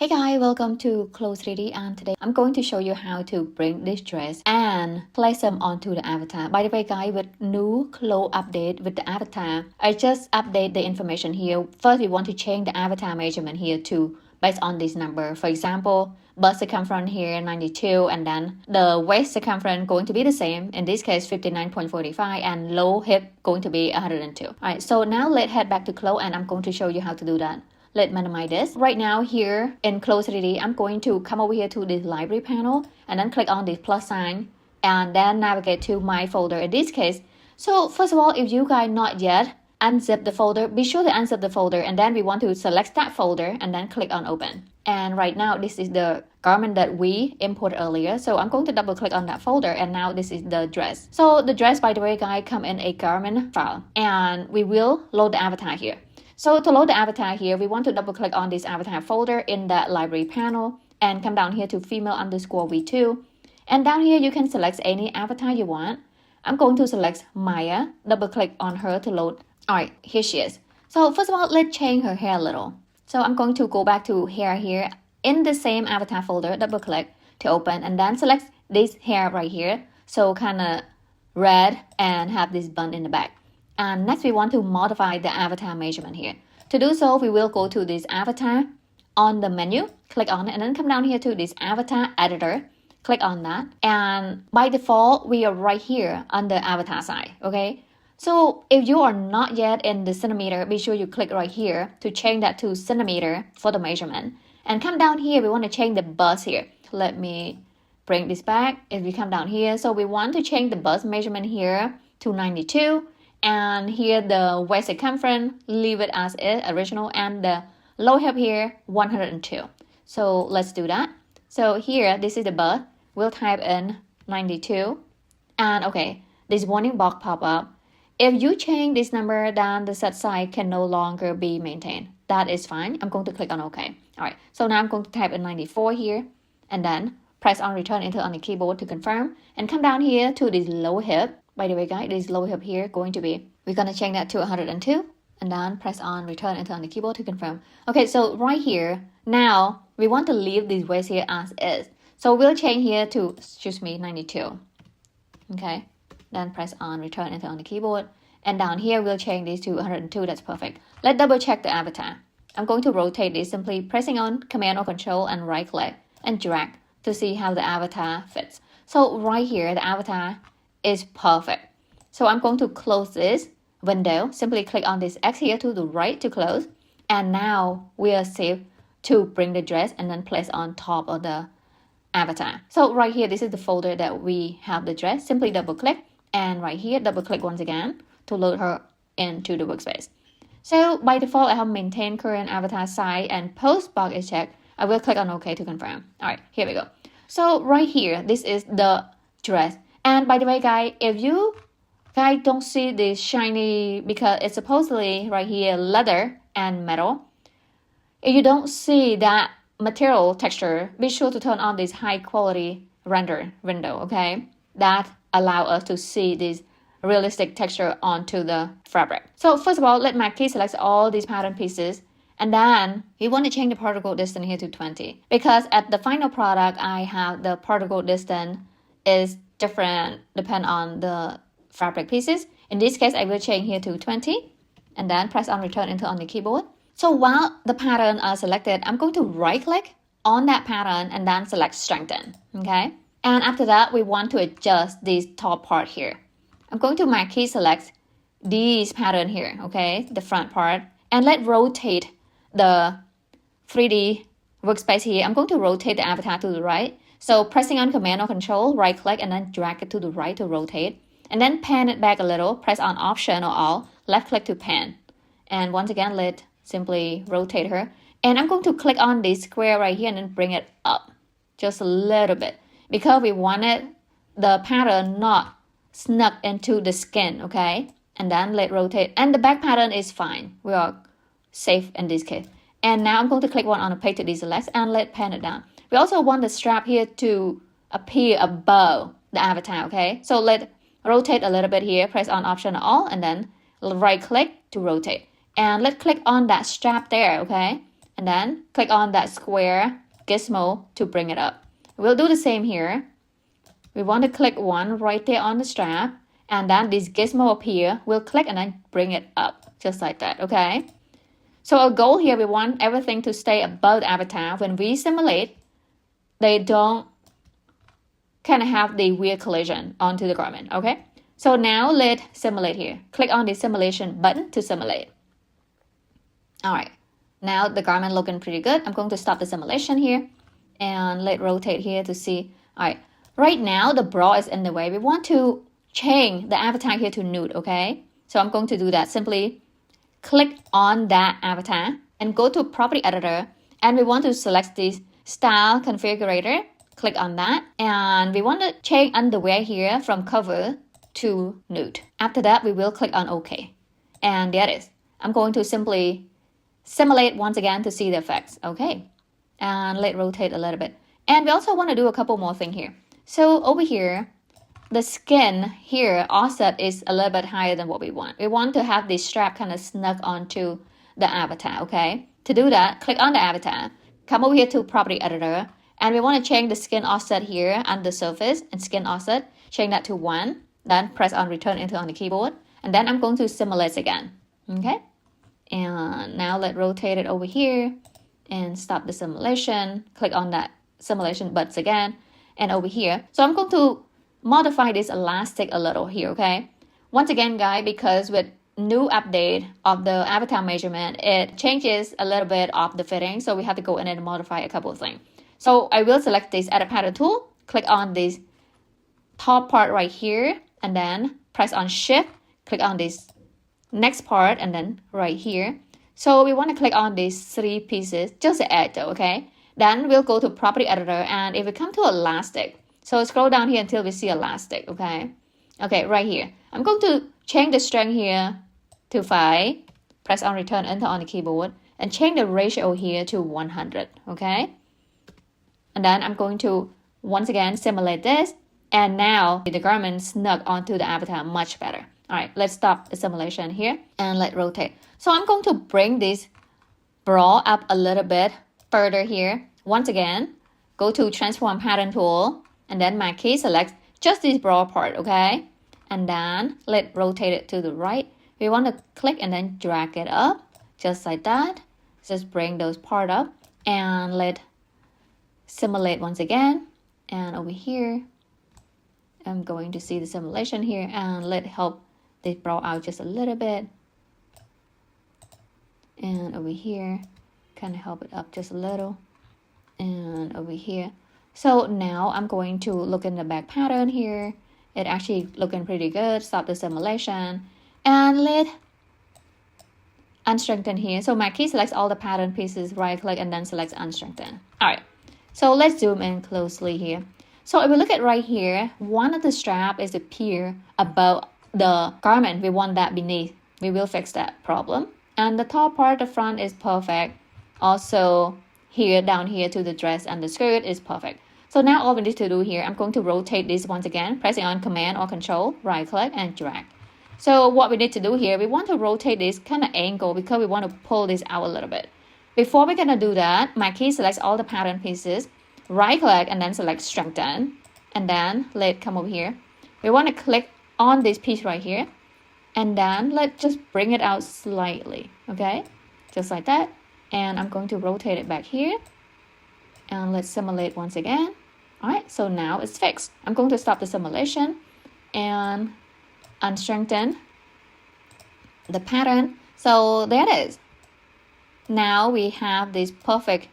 Hey guys, welcome to Close 3D, and today I'm going to show you how to bring this dress and place them onto the avatar. By the way guys, with new clothes update with the avatar, I just update the information here. First, we want to change the avatar measurement here to based on this number. For example, bust circumference here 92, and then the waist circumference going to be the same. In this case 59.45, and low hip going to be 102. Alright, so now let's head back to clothes and I'm going to show you how to do that. Let's minimize this. Right now here in Close 3D, I'm going to come over here to this library panel and then click on this plus sign and then navigate to my folder in this case. So first of all, if you guys not yet unzip the folder, be sure to unzip the folder, and then we want to select that folder and then click on open. And right now this is the garment that we imported earlier, so I'm going to double click on that folder, and now this is the dress. So the dress, by the way guys, come in a garment file, and we will load the avatar here. So to load the avatar here, we want to double click on this avatar folder in that library panel and come down here to female_v2, and down here you can select any avatar you want. I'm going to select Maya, double click on her to load. Alright, here she is. So first of all, let's change her hair a little. So I'm going to go back to hair here in the same avatar folder, double click to open, and then select this hair right here. So kind of red and have this bun in the back. And next we want to modify the avatar measurement here. To do so, we will go to this avatar on the menu, click on it, and then come down here to this avatar editor, click on that. And by default, we are right here on the avatar side, okay? So if you are not yet in the centimeter, be sure you click right here to change that to centimeter for the measurement. And come down here, we want to change the bust here. Let me bring this back. If we come down here, so we want to change the bust measurement here to 92. And here the waist circumference, leave it as is, original, and the low hip here 102. So let's do that. So here, this is the bust. We'll type in 92, and okay, this warning box pop up. If you change this number, then the set size can no longer be maintained. That is fine. I'm going to click on OK. Alright, so now I'm going to type in 94 here, and then press on return enter on the keyboard to confirm, and come down here to this low hip. By the way guys, this low hip here going to be, we're going to change that to 102, and then press on return enter on the keyboard to confirm. Okay, so right here, now we want to leave this waist here as is. So we'll change here to, 92. Okay, then press on return enter on the keyboard, and down here we'll change this to 102. That's perfect. Let's double check the avatar. I'm going to rotate this, simply pressing on command or control and right click and drag to see how the avatar fits. So right here, the avatar is perfect. So I'm going to close this window, simply click on this X here to the right to close, and now we are safe to bring the dress and then place on top of the avatar. So right here, this is the folder that we have the dress. Simply double click, and right here double click once again to load her into the workspace. So by default, I have maintained current avatar size and post box is checked. I will click on OK to confirm. Alright, here we go. So right here, this is the dress. And by the way guys, if you guys don't see this shiny, because it's supposedly right here leather and metal, if you don't see that material texture, be sure to turn on this high quality render window, okay? That allow us to see this realistic texture onto the fabric. So first of all, let my key select all these pattern pieces, and then we want to change the particle distance here to 20, because at the final product I have the particle distance is different depend on the fabric pieces. In this case, I will change here to 20, and then press on return enter on the keyboard. So while the pattern are selected, I'm going to right click on that pattern and then select strengthen, okay? And after that, we want to adjust this top part here. I'm going to my key select this pattern here, okay, the front part, and let's rotate the 3D workspace here. I'm going to rotate the avatar to the right. So pressing on command or control, right click and then drag it to the right to rotate. And then pan it back a little, press on option or alt, left click to pan. And once again, let's simply rotate her. And I'm going to click on this square right here and then bring it up just a little bit, because we wanted the pattern not snug into the skin, okay? And then let's rotate. And the back pattern is fine. We are safe in this case. And now I'm going to click one on the page to deselect and let's pan it down. We also want the strap here to appear above the avatar, okay? So let's rotate a little bit here, press on option all, and then right click to rotate. And let's click on that strap there, okay? and then click on that square gizmo to bring it up. We'll do the same here. We want to click one right there on the strap, and then this gizmo up here, we'll click and then bring it up, just like that, okay? So our goal here, we want everything to stay above the avatar. When we simulate, they don't kind of have the weird collision onto the garment, okay? So now let's simulate here. Click on the simulation button to simulate. All right, now the garment looking pretty good. I'm going to stop the simulation here and let's rotate here to see. All right, right now the bra is in the way. We want to change the avatar here to nude, okay? So I'm going to do that. Simply click on that avatar and go to property editor, and we want to select this style configurator. Click on that, and we want to change underwear here from cover to nude. After that, we will click on OK, and there it is. I'm going to simply simulate once again to see the effects. Okay, and let's rotate a little bit. And we also want to do a couple more things here. So over here, the skin here offset is a little bit higher than what we want. We want to have this strap kind of snug onto the avatar, okay? To do that, click on the avatar, come over here to property editor, and we want to change the skin offset here on the surface and skin offset, change that to 1, then press on return enter on the keyboard, and then I'm going to simulate again, okay? And now let's rotate it over here and stop the simulation, click on that simulation buttons again, and over here. So I'm going to modify this elastic a little here, okay? Once again, guys, because with new update of the avatar measurement, it changes a little bit of the fitting, so we have to go in and modify a couple of things. So I will select this edit pattern tool, click on this top part right here, and then press on shift, click on this next part, and then right here. So we want to click on these 3 pieces, just the edge though, okay? Then we'll go to property editor, and if we come to elastic, so scroll down here until we see elastic, okay? Okay, right here. I'm going to change the strength here to 5, press on return enter on the keyboard, and change the ratio here to 100, okay? And then I'm going to once again simulate this, and now the garment snug onto the avatar much better. All right, let's stop the simulation here and let's rotate. So I'm going to bring this bra up a little bit further here. Once again, go to transform pattern tool, and then my key select just this bra part, okay? And then let's rotate it to the right. We want to click and then drag it up, just like that. Just bring those part up, and let's simulate once again. And over here, I'm going to see the simulation here, and let's help this bra out just a little bit. And over here, kind of help it up just a little. And over here. So now I'm going to look in the back pattern here. It actually looking pretty good. Stop the simulation. And let's unstrengthen here. So my key selects all the pattern pieces, right click, and then select unstrengthen. All right. So let's zoom in closely here. So if we look at right here, one of the strap is appear above the garment. We want that beneath. We will fix that problem. And the top part of the front is perfect. Also here, down here to the dress and the skirt is perfect. So now all we need to do here, I'm going to rotate this once again, pressing on Command or Control, right click and drag. So what we need to do here, we want to rotate this kind of angle because we want to pull this out a little bit. Before we're going to do that, my key selects all the pattern pieces, right click and then select strengthen, and then let's come over here. We want to click on this piece right here, and then let's just bring it out slightly, okay? Just like that. And I'm going to rotate it back here, and let's simulate once again. All right, so now it's fixed. I'm going to stop the simulation and unstrengthen the pattern. So there it is. Now we have this perfect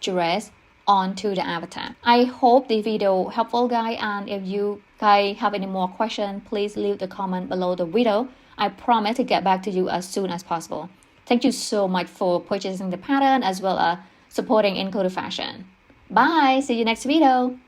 dress onto the avatar. I hope the video helpful, guys, and if you guys have any more questions, please leave the comment below the video. I promise to get back to you as soon as possible. Thank you so much for purchasing the pattern as well as supporting Encoder Fashion. Bye, see you next video.